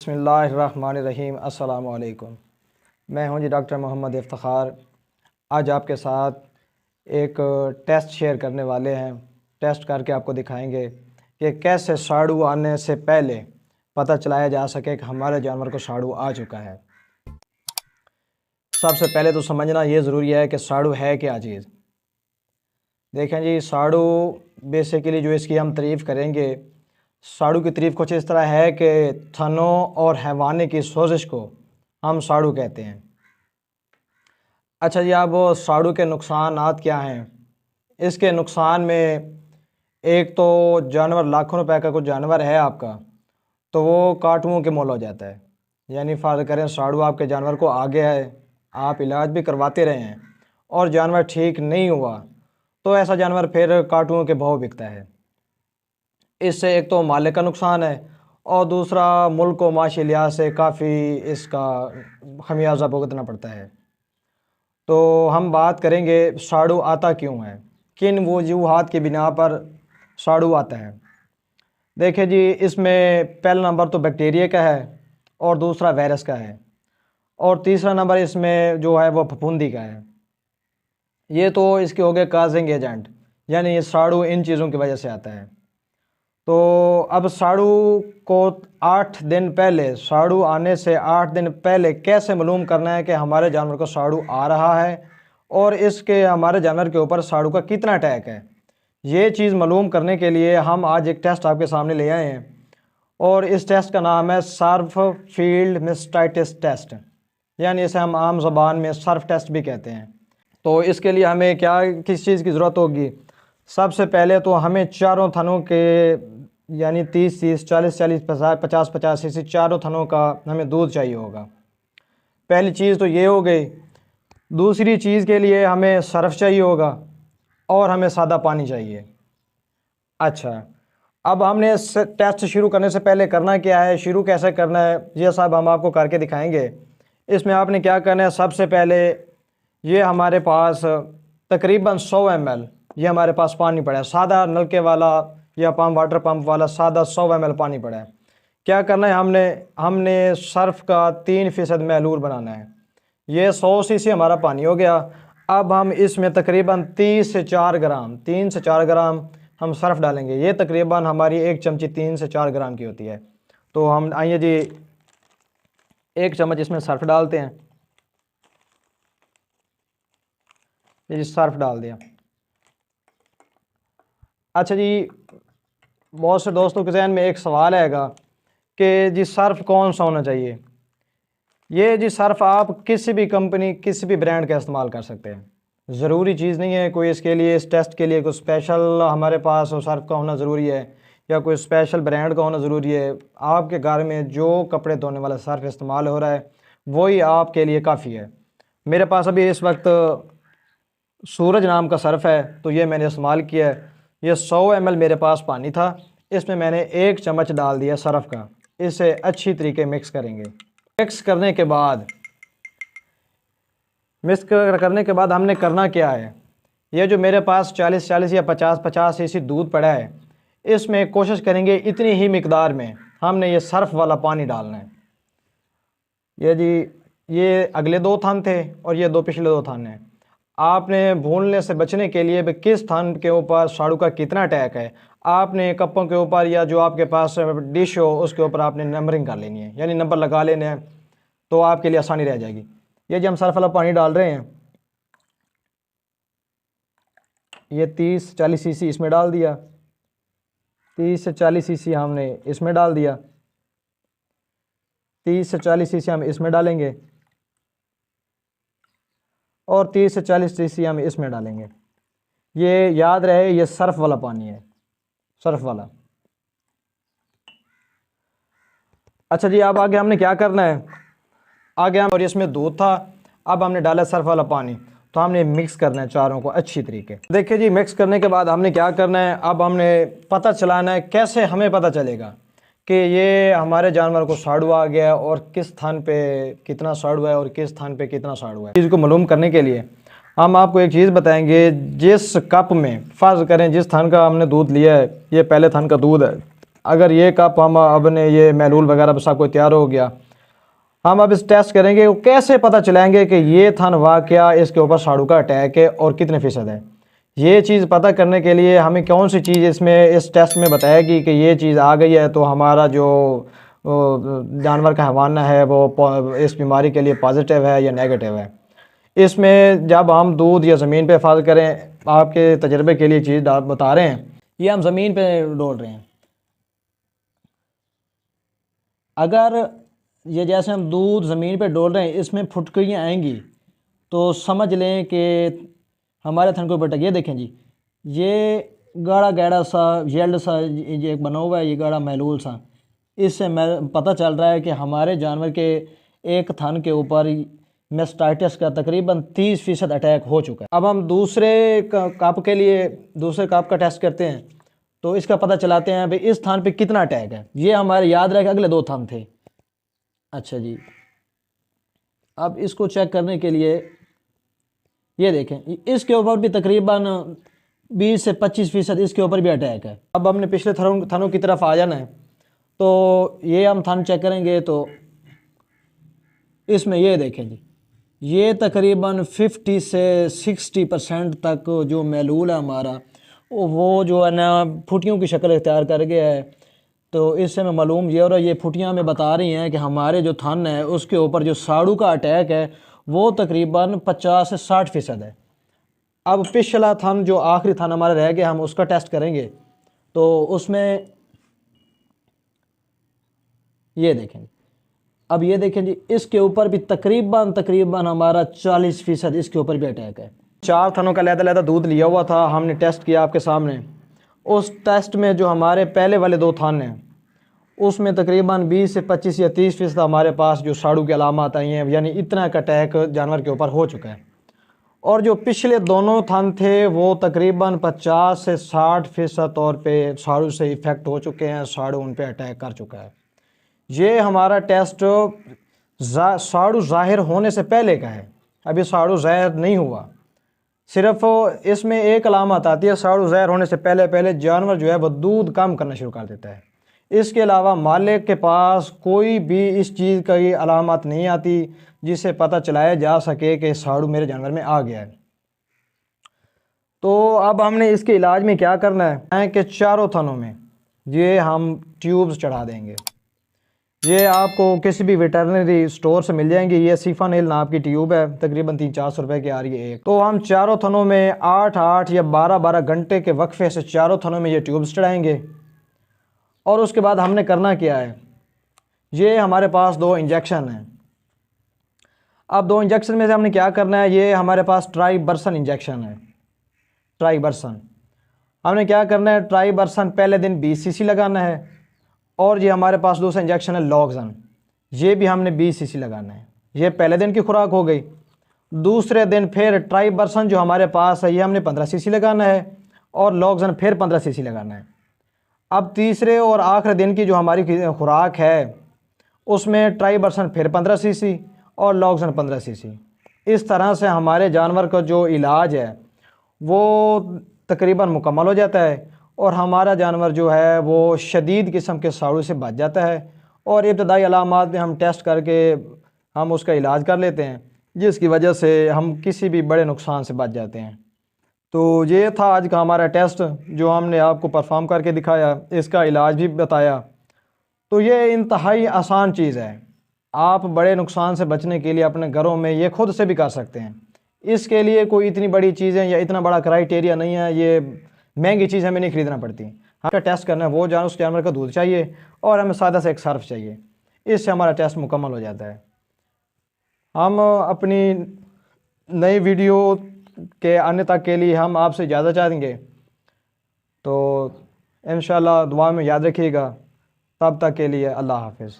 बिस्मिल्लाहिर्रहमानिर्रहीम। अस्सलामु अलैकुम। मैं हूं जी डॉक्टर मोहम्मद इफ्तिखार। आज आपके साथ एक टेस्ट शेयर करने वाले हैं। टेस्ट करके आपको दिखाएंगे कि कैसे साड़ू आने से पहले पता चलाया जा सके कि हमारे जानवर को साड़ू आ चुका है। सबसे पहले तो समझना ये ज़रूरी है कि साड़ू है क्या चीज़। देखें जी, साड़ू बेसिकली जो इसकी हम तारीफ़ करेंगे, साड़ू की तारीफ़ कुछ इस तरह है कि थनों और हैवानी की सोजिश को हम साड़ू कहते हैं। अच्छा जी, अब साड़ू के नुकसानात क्या हैं? इसके नुकसान में एक तो जानवर, लाखों रुपए का कुछ जानवर है आपका, तो वो काटुओं के मोल हो जाता है। यानी फ़र्ज़ करें साड़ू आपके जानवर को आ गया है, आप इलाज भी करवाते रहे हैं और जानवर ठीक नहीं हुआ, तो ऐसा जानवर फिर काटुओं के भाव बिकता है। इससे एक तो मालिक का नुकसान है और दूसरा मुल्क व माशी लिहाज से काफ़ी इसका खमियाजा भुगतना पड़ता है। तो हम बात करेंगे साड़ू आता क्यों है, किन वजूहात की बिना पर साड़ू आता है। देखिए जी, इसमें पहला नंबर तो बैक्टीरिया का है और दूसरा वायरस का है और तीसरा नंबर इसमें जो है वो फफूंदी का है। ये तो इसके हो गए काजिंग एजेंट, यानी ये साड़ू इन चीज़ों की वजह से आता है। तो अब साड़ू को 8 दिन पहले, साड़ू आने से 8 दिन पहले कैसे मालूम करना है कि हमारे जानवर को साड़ू आ रहा है और इसके हमारे जानवर के ऊपर साड़ू का कितना अटैक है। ये चीज़ मालूम करने के लिए हम आज एक टेस्ट आपके सामने ले आए हैं और इस टेस्ट का नाम है सर्फ फील्ड मास्टाइटिस टेस्ट, यानी इसे हम आम ज़बान में सर्फ टेस्ट भी कहते हैं। तो इसके लिए हमें किस चीज़ की ज़रूरत होगी? सबसे पहले तो हमें चारों थनों के, यानी 30-30, 40-40, 50-50 इसी चारों थनों का हमें दूध चाहिए होगा। पहली चीज़ तो ये हो गई। दूसरी चीज़ के लिए हमें सर्फ चाहिए होगा और हमें सादा पानी चाहिए। अच्छा, अब हमने टेस्ट शुरू करने से पहले करना क्या है, शुरू कैसे करना है, ये सब हम आपको करके दिखाएंगे। इसमें आपने क्या करना है, सबसे पहले ये हमारे पास तकरीबन 100 ml ये हमारे पास पानी पड़ा है, सादा नलके वाला या वाटर पंप वाला सादा 100 ml पानी पड़ा है। क्या करना है, हमने सर्फ का 3% महलूल बनाना है। ये 100 cc हमारा पानी हो गया। अब हम इसमें तकरीबन 3 से 4 ग्राम हम सर्फ डालेंगे। ये तकरीबन हमारी एक चमची 3 से 4 ग्राम की होती है। तो हम आइए जी, एक चम्मच इसमें सर्फ डालते हैं। ये सर्फ डाल दिया। अच्छा जी, बहुत से दोस्तों के जहन में एक सवाल आएगा कि जी सर्फ कौन सा होना चाहिए। ये जी सर्फ आप किसी भी कंपनी, किसी भी ब्रांड का इस्तेमाल कर सकते हैं। ज़रूरी चीज़ नहीं है कोई इसके लिए, इस टेस्ट के लिए कोई स्पेशल हमारे पास सर्फ का होना ज़रूरी है या कोई स्पेशल ब्रांड का होना ज़रूरी है। आपके घर में जो कपड़े धोने वाला सर्फ इस्तेमाल हो रहा है वही आपके लिए काफ़ी है। मेरे पास अभी इस वक्त सूरज नाम का सर्फ है, तो ये मैंने इस्तेमाल किया है। ये 100 ml मेरे पास पानी था, इसमें मैंने 1 चम्मच डाल दिया सर्फ का। इसे अच्छी तरीके मिक्स करेंगे। मिक्स करने के बाद हमने करना क्या है, ये जो मेरे पास 40-40 या 50-50 cc दूध पड़ा है, इसमें कोशिश करेंगे इतनी ही मिकदार में हमने ये सर्फ वाला पानी डालना है। ये जी, ये अगले 2 थान थे और ये 2 पिछले 2 थान हैं। आपने भूलने से बचने के लिए भी किस थान के ऊपर साड़ू का कितना अटैक है, आपने कपों के ऊपर या जो आपके पास डिश हो उसके ऊपर आपने नंबरिंग कर लेनी है, यानी नंबर लगा लेने हैं, तो आपके लिए आसानी रह जाएगी। ये जो हम सर्फ वाला पानी डाल रहे हैं, ये 30-40 cc इसमें डाल दिया। 30 से 40 cc हमने इसमें डाल दिया। 30 से 40 cc हम इसमें डालेंगे और 30 से 40 cc हम इसमें डालेंगे। ये याद रहे, ये सर्फ वाला पानी है, सर्फ वाला। अच्छा जी, अब आगे हमने क्या करना है, आगे हम, और इसमें दूध था, अब हमने डाला सर्फ वाला पानी, तो हमने मिक्स करना है चारों को अच्छी तरीके। देखिए जी, मिक्स करने के बाद हमने क्या करना है, अब हमने पता चलाना है। कैसे हमें पता चलेगा कि ये हमारे जानवर को साड़ू आ गया और किस स्थान पे कितना साड़ू है और किस स्थान पे कितना साड़ू है। इसको मालूम करने के लिए हम आपको एक चीज़ बताएंगे। जिस कप में, फ़र्ज़ करें जिस थान का हमने दूध लिया है, ये पहले थान का दूध है, अगर ये कप हम अब ने ये महलूल वगैरह सब कोई तैयार हो गया, हम अब इस टेस्ट करेंगे कैसे पता चलाएंगे कि ये थन वाकया इसके ऊपर साड़ू का अटैक है और कितने फ़ीसद है। ये चीज़ पता करने के लिए हमें कौन सी चीज़ इसमें इस टेस्ट में बताएगी कि ये चीज़ आ गई है तो हमारा जो जानवर का हवाना है वो इस बीमारी के लिए पॉजिटिव है या नेगेटिव है। इसमें जब हम दूध या ज़मीन पे फाल करें, आपके तजर्बे के लिए चीज़ बता रहे हैं, ये हम ज़मीन पे डोल रहे हैं। अगर ये जैसे हम दूध ज़मीन पे डोल रहे हैं इसमें फुटकियाँ आएंगी तो समझ लें कि हमारे थन को बटक। ये देखें जी, ये गाढ़ा गहरा सा येल्ड सा ये बना हुआ है, ये गाढ़ा महलूल सा। इससे पता चल रहा है कि हमारे जानवर के एक थन के ऊपर मेस्टाइटिस का तकरीबन 30% अटैक हो चुका है। अब हम दूसरे कप के लिए दूसरे कप का टेस्ट करते हैं तो इसका पता चलाते हैं भाई इस थान पे कितना अटैक है। ये हमारे याद रहे कि अगले 2 थान थे। अच्छा जी, अब इसको चेक करने के लिए ये देखें, इसके ऊपर भी तकरीबन 20 से 25% इसके ऊपर भी अटैक है। अब हमने पिछले थानों की तरफ आ जाना है तो ये हम थान चेक करेंगे तो इसमें ये देखें जी, ये तकरीबन 50 से 60% तक जो महलूल है हमारा वो जो है ना फुटियों की शक्ल इख्तियार कर गया है। तो इससे हमें मालूम ये हो रहा है, ये फुटियाँ हमें बता रही हैं कि हमारे जो थन है उसके ऊपर जो साड़ू का अटैक है वो तकरीबन 50 से 60% है। अब पिछला थन जो आखिरी थन हमारा रह गया हम उसका टेस्ट करेंगे तो उसमें ये देखें, अब ये देखें जी, इसके ऊपर भी तकरीबन हमारा 40% इसके ऊपर भी अटैक है। 4 थनों का लहदा दूध लिया हुआ था, हमने टेस्ट किया आपके सामने। उस टेस्ट में जो हमारे पहले वाले 2 थन हैं उसमें तकरीबन 20 से 25 या 30% हमारे पास जो साड़ू की अलामत आई हैं, यानी इतना का अटैक जानवर के ऊपर हो चुका है। और जो पिछले दोनों थन थे वो तकरीबन 50 से 60% तौर पे साड़ू से इफ़ेक्ट हो चुके हैं, साड़ू उन पे अटैक कर चुका है। ये हमारा टेस्ट साड़ू ज़ाहिर होने से पहले का है, अभी साड़ू ज़ाहिर नहीं हुआ। सिर्फ इसमें एक अलामत आती है, साड़ू ज़ाहिर होने से पहले जानवर जो है वो दूध कम करना शुरू कर देता है। इसके अलावा मालिक के पास कोई भी इस चीज़ की अलामत नहीं आती जिससे पता चलाया जा सके कि साड़ू मेरे जानवर में आ गया है। तो अब हमने इसके इलाज में क्या करना है कि चारों थनों में ये हम ट्यूब्स चढ़ा देंगे। ये आपको किसी भी वेटरनरी स्टोर से मिल जाएंगी। ये सीफानेल नाम की ट्यूब है, तकरीबन 300-400 रुपए की आ रही है एक। तो हम चारों थनों में 8-8 या 12-12 घंटे के वक्फे से चारों थनों में ये ट्यूब्स चढ़ाएंगे। और उसके बाद हमने करना क्या है, ये हमारे पास 2 इंजेक्शन हैं। अब 2 इंजेक्शन में से हमने क्या करना है, ये हमारे पास ट्राइबर्सन इंजेक्शन है। ट्राइबर्सन हमने क्या करना है, ट्राइबर्सन पहले दिन 20 सीसी लगाना है। और ये हमारे पास दूसरा इंजेक्शन है लॉक्सन, ये भी हमने 20 सीसी लगाना है। ये पहले दिन की खुराक हो गई। दूसरे दिन फिर ट्राइबर्सन जो हमारे पास है ये हमने 15 सीसी लगाना है और लॉक्सन फिर 15 सीसी लगाना है। अब तीसरे और आखिरी दिन की जो हमारी खुराक है उसमें ट्राइबर्सन फिर 15 सीसी और लॉक्सन 15 सीसी। इस तरह से हमारे जानवर का जो इलाज है वो तकरीबन मुकम्मल हो जाता है और हमारा जानवर जो है वो शदीद किस्म के साड़ू से बच जाता है। और इब्तदाई अलामात में हम टेस्ट करके हम उसका इलाज कर लेते हैं, जिसकी वजह से हम किसी भी बड़े नुकसान से बच जाते हैं। तो ये था आज का हमारा टेस्ट जो हमने आपको परफॉर्म करके दिखाया, इसका इलाज भी बताया। तो ये इंतहाई आसान चीज़ है, आप बड़े नुकसान से बचने के लिए अपने घरों में ये खुद से भी कर सकते हैं। इसके लिए कोई इतनी बड़ी चीज़ें या इतना बड़ा क्राइटेरिया नहीं है, ये महंगी चीज़ हमें नहीं ख़रीदना पड़ती। हमें टेस्ट करना है वो उस जानवर का दूध चाहिए और हमें सादा से एक सर्फ चाहिए, इससे हमारा टेस्ट मुकम्मल हो जाता है। हम अपनी नई वीडियो के आने तक के लिए हम आपसे इजाज़त चाहेंगे। तो इंशाल्लाह दुआ में याद रखिएगा। तब तक के लिए अल्लाह हाफ़िज़।